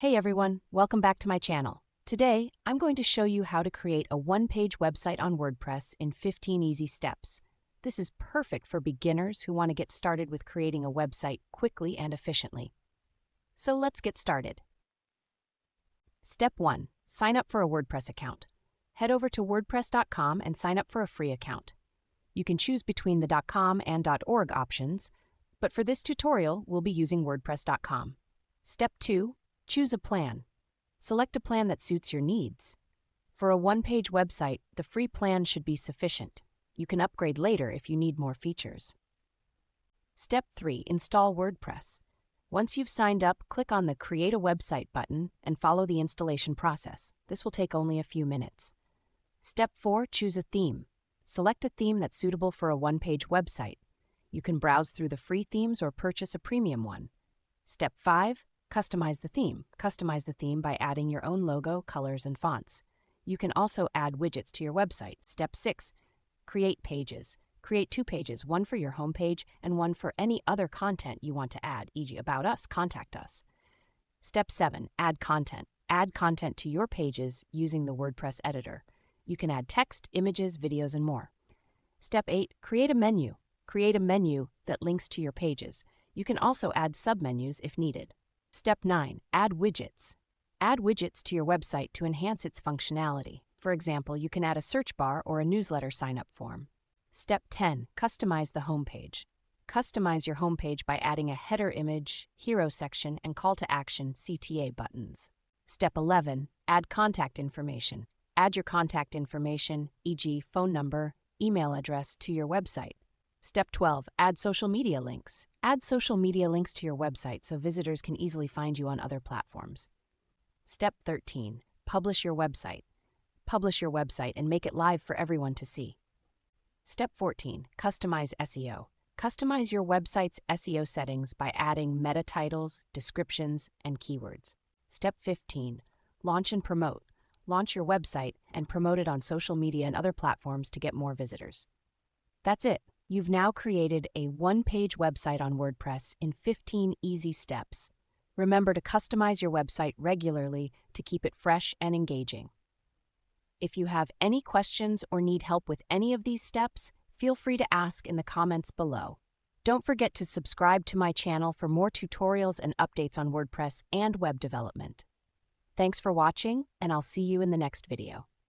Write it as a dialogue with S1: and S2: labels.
S1: Hey everyone, welcome back to my channel. Today, I'm going to show you how to create a one-page website on WordPress in 15 easy steps. This is perfect for beginners who want to get started with creating a website quickly and efficiently. So let's get started. Step 1. Sign up for a WordPress account. Head over to wordpress.com and sign up for a free account. You can choose between the .com and .org options, but for this tutorial, we'll be using wordpress.com. Step 2. Choose a plan. Select a plan that suits your needs. For a one-page website, the free plan should be sufficient. You can upgrade later if you need more features. Step 3. Install WordPress. Once you've signed up, click on the Create a Website button and follow the installation process. This will take only a few minutes. Step 4. Choose a theme. Select a theme that's suitable for a one-page website. You can browse through the free themes or purchase a premium one. Step 5. Customize the theme. Customize the theme by adding your own logo, colors, and fonts. You can also add widgets to your website. Step 6. Create pages. Create 2 pages, one for your homepage and one for any other content you want to add, e.g. About Us, Contact Us. Step 7. Add content. Add content to your pages using the WordPress editor. You can add text, images, videos, and more. Step 8. Create a menu. Create a menu that links to your pages. You can also add submenus if needed. Step 9. Add widgets. Add widgets to your website to enhance its functionality. For example, you can add a search bar or a newsletter sign-up form. Step 10. Customize the homepage. Customize your homepage by adding a header image, hero section, and call to action (CTA) buttons. Step 11. Add contact information. Add your contact information, e.g. phone number, email address, to your website. Step 12. Add social media links. Add social media links to your website so visitors can easily find you on other platforms. Step 13. Publish your website. Publish your website and make it live for everyone to see. Step 14. Customize SEO. Customize your website's SEO settings by adding meta titles, descriptions, and keywords. Step 15. Launch and promote. Launch your website and promote it on social media and other platforms to get more visitors. That's it. You've now created a one-page website on WordPress in 15 easy steps. Remember to customize your website regularly to keep it fresh and engaging. If you have any questions or need help with any of these steps, feel free to ask in the comments below. Don't forget to subscribe to my channel for more tutorials and updates on WordPress and web development. Thanks for watching, and I'll see you in the next video.